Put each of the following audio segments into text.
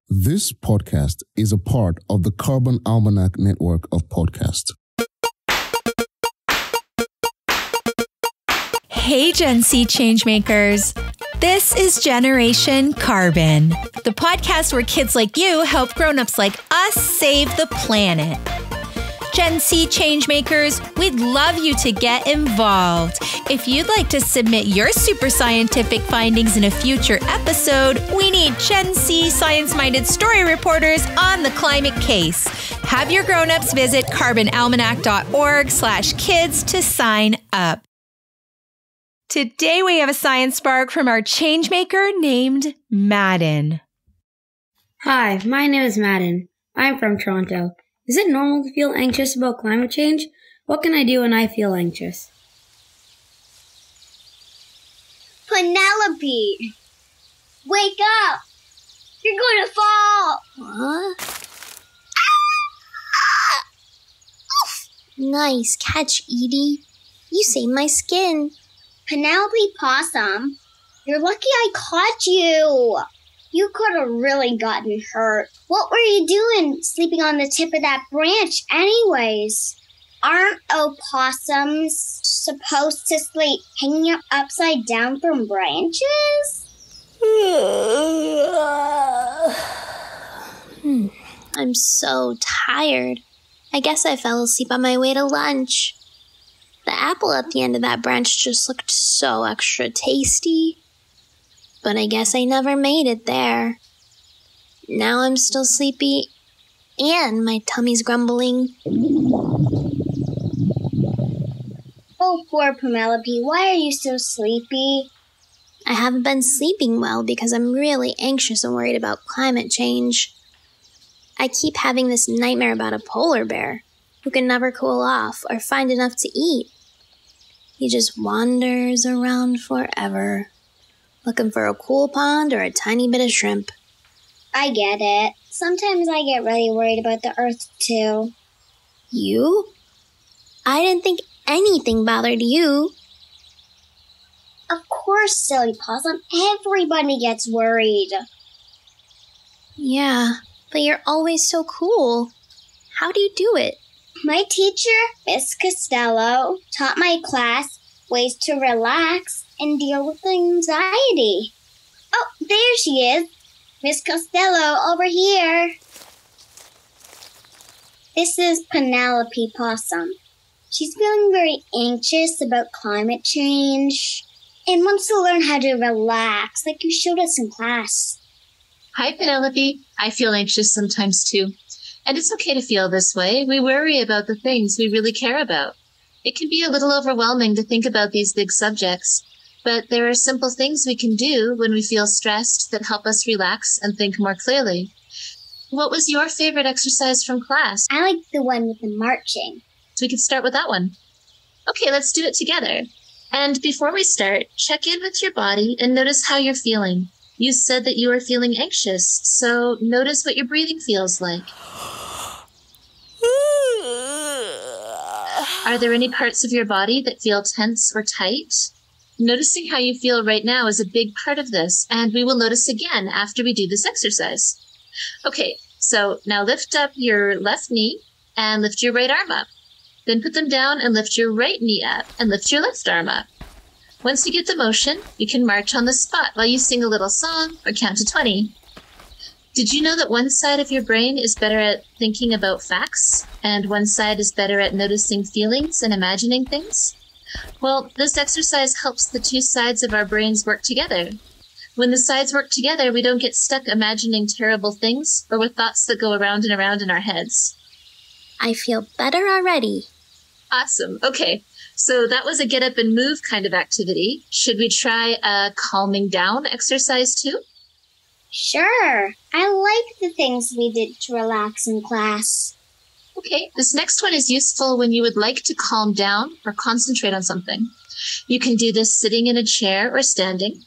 This podcast is a part of the Carbon Almanac network of podcasts. Hey, Gen C Changemakers. This is Generation Carbon, the podcast where kids like you help grownups like us save the planet. Gen C Changemakers, we'd love you to get involved. If you'd like to submit your super scientific findings in a future episode, we need Gen C science-minded story reporters on the climate case. Have your grownups visit carbonalmanac.org/kids to sign up. Today we have a science spark from our changemaker named Madden. Hi, my name is Madden. I'm from Toronto. Is it normal to feel anxious about climate change? What can I do when I feel anxious? Penelope! Wake up! You're going to fall! What? Nice catch, Edie. You saved my skin. Penelope Possum, you're lucky I caught you. You could have really gotten hurt. What were you doing sleeping on the tip of that branch anyways? Aren't opossums supposed to sleep hanging up upside down from branches? I'm so tired. I guess I fell asleep on my way to lunch. The apple at the end of that branch just looked so extra tasty. But I guess I never made it there. Now I'm still sleepy, and my tummy's grumbling. Oh, poor Penelope, why are you so sleepy? I haven't been sleeping well because I'm really anxious and worried about climate change. I keep having this nightmare about a polar bear who can never cool off or find enough to eat. He just wanders around forever, looking for a cool pond or a tiny bit of shrimp. I get it. Sometimes I get really worried about the Earth, too. You? I didn't think anything bothered you. Of course, silly possum. Everybody gets worried. Yeah, but you're always so cool. How do you do it? My teacher, Miss Costello, taught my class ways to relax and deal with anxiety. Oh, there she is. Miss Costello, over here. This is Penelope Possum. She's feeling very anxious about climate change and wants to learn how to relax like you showed us in class. Hi, Penelope. I feel anxious sometimes too. And it's okay to feel this way. We worry about the things we really care about. It can be a little overwhelming to think about these big subjects, but there are simple things we can do when we feel stressed that help us relax and think more clearly. What was your favorite exercise from class? I like the one with the marching. So we could start with that one. Okay, let's do it together. And before we start, check in with your body and notice how you're feeling. You said that you were feeling anxious, so notice what your breathing feels like. Are there any parts of your body that feel tense or tight? Noticing how you feel right now is a big part of this, and we will notice again after we do this exercise. Okay, so now lift up your left knee and lift your right arm up. Then put them down and lift your right knee up and lift your left arm up. Once you get the motion, you can march on the spot while you sing a little song or count to 20. Did you know that one side of your brain is better at thinking about facts and one side is better at noticing feelings and imagining things? Well, this exercise helps the two sides of our brains work together. When the sides work together, we don't get stuck imagining terrible things or with thoughts that go around and around in our heads. I feel better already. Awesome. Okay, so that was a get up and move kind of activity. Should we try a calming down exercise too? Sure. I like the things we did to relax in class. Okay, this next one is useful when you would like to calm down or concentrate on something. You can do this sitting in a chair or standing.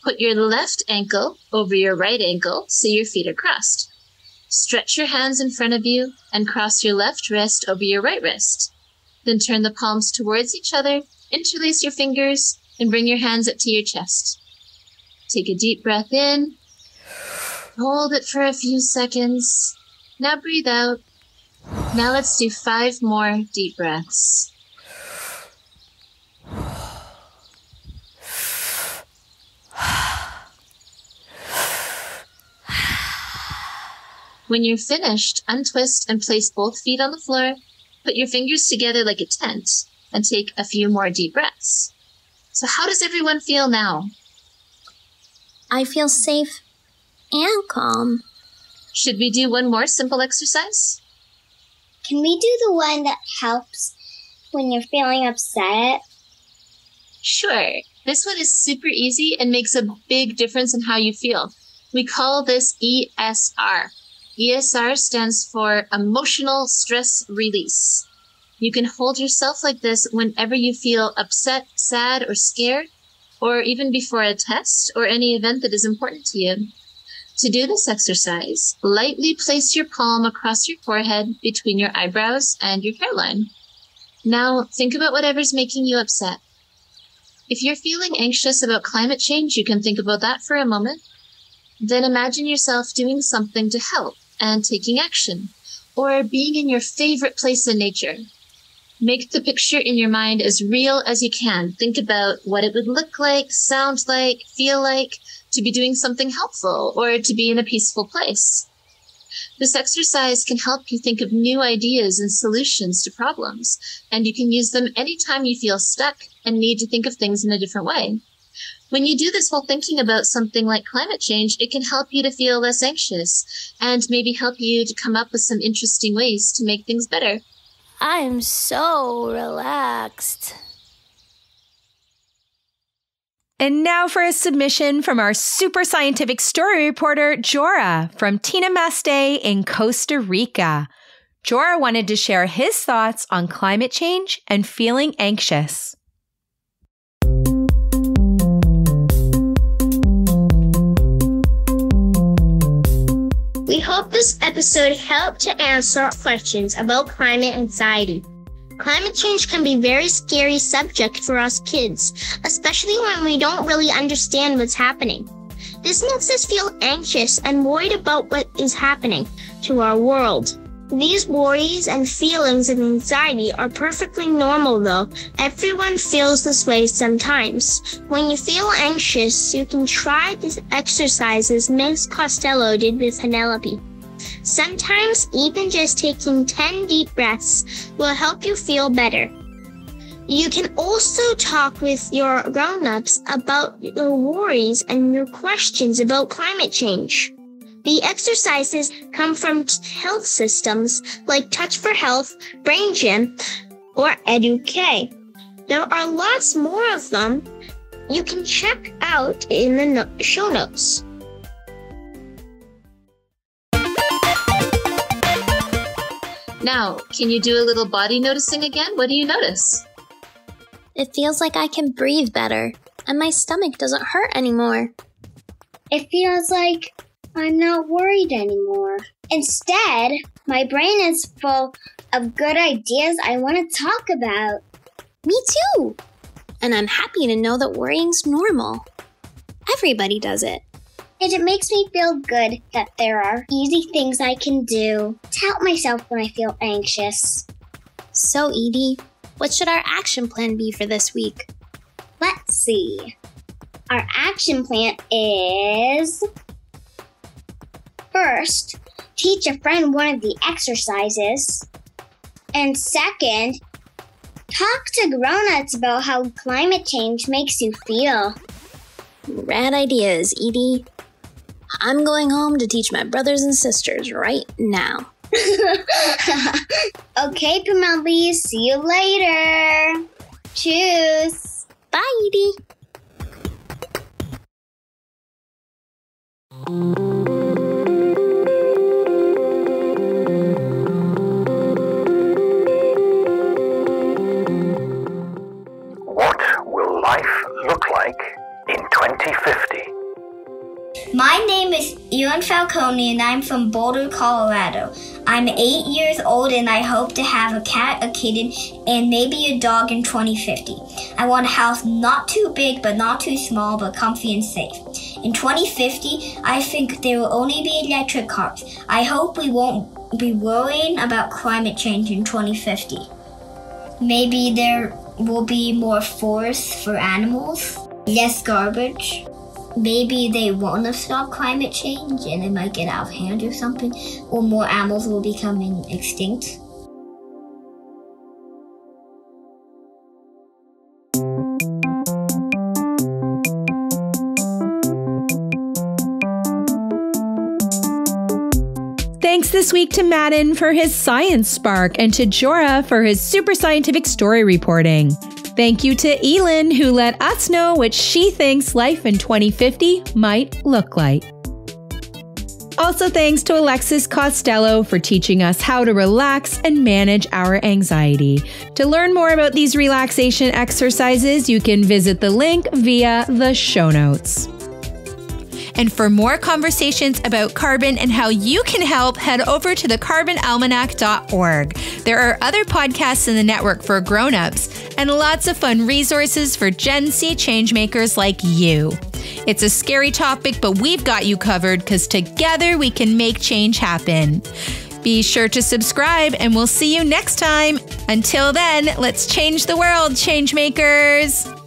Put your left ankle over your right ankle so your feet are crossed. Stretch your hands in front of you and cross your left wrist over your right wrist. Then turn the palms towards each other, interlace your fingers, and bring your hands up to your chest. Take a deep breath in Hold it for a few seconds. Now breathe out. Now let's do 5 more deep breaths. When you're finished, untwist and place both feet on the floor. Put your fingers together like a tent and take a few more deep breaths. So how does everyone feel now? I feel safe and calm. Should we do one more simple exercise? Can we do the one that helps when you're feeling upset? Sure. This one is super easy and makes a big difference in how you feel. We call this ESR. ESR stands for Emotional Stress Release. You can hold yourself like this whenever you feel upset, sad, or scared, or even before a test or any event that is important to you. To do this exercise, lightly place your palm across your forehead between your eyebrows and your hairline. Now, think about whatever's making you upset. If you're feeling anxious about climate change, you can think about that for a moment. Then imagine yourself doing something to help and taking action, or being in your favorite place in nature. Make the picture in your mind as real as you can. Think about what it would look like, sound like, feel like, to be doing something helpful or to be in a peaceful place. This exercise can help you think of new ideas and solutions to problems, and you can use them anytime you feel stuck and need to think of things in a different way. When you do this while thinking about something like climate change, it can help you to feel less anxious and maybe help you to come up with some interesting ways to make things better. I'm so relaxed. And now for a submission from our super scientific story reporter, Jorah, from Tinamaste in Costa Rica. Jorah wanted to share his thoughts on climate change and feeling anxious. We hope this episode helped to answer questions about climate anxiety. Climate change can be a very scary subject for us kids, especially when we don't really understand what's happening. This makes us feel anxious and worried about what is happening to our world. These worries and feelings of anxiety are perfectly normal though. Everyone feels this way sometimes. When you feel anxious, you can try these exercises Miss Costello did with Penelope. Sometimes even just taking 10 deep breaths will help you feel better. You can also talk with your grown-ups about your worries and your questions about climate change. The exercises come from health systems like Touch for Health, Brain Gym, or Edu-K. There are lots more of them you can check out in the show notes. Now, can you do a little body noticing again? What do you notice? It feels like I can breathe better, and my stomach doesn't hurt anymore. It feels like I'm not worried anymore. Instead, my brain is full of good ideas I want to talk about. Me too! And I'm happy to know that worrying's normal. Everybody does it. And it makes me feel good that there are easy things I can do to help myself when I feel anxious. So, Edie, what should our action plan be for this week? Let's see. Our action plan is... First, teach a friend one of the exercises. And second, talk to grown-ups about how climate change makes you feel. Rad ideas, Edie. I'm going home to teach my brothers and sisters right now. Okay, Penelope, see you later. Tschüss. Bye, Edie. What will life look like in 2050? My name is Ewan Falcone and I'm from Boulder, Colorado. I'm 8 years old and I hope to have a cat, a kitten, and maybe a dog in 2050. I want a house not too big but not too small but comfy and safe. In 2050, I think there will only be electric cars. I hope we won't be worrying about climate change in 2050. Maybe there will be more forests for animals, less garbage. Maybe they want to stop climate change and it might get out of hand or something, or more animals will become extinct. Thanks this week to Madden for his science spark and to Jorah for his super scientific story reporting. Thank you to Elin, who let us know what she thinks life in 2050 might look like. Also thanks to Alexis Costello for teaching us how to relax and manage our anxiety. To learn more about these relaxation exercises, you can visit the link via the show notes. And for more conversations about carbon and how you can help, head over to thecarbonalmanac.org. There are other podcasts in the network for grownups and lots of fun resources for Gen C Changemakers like you. It's a scary topic, but we've got you covered because together we can make change happen. Be sure to subscribe and we'll see you next time. Until then, let's change the world, Changemakers!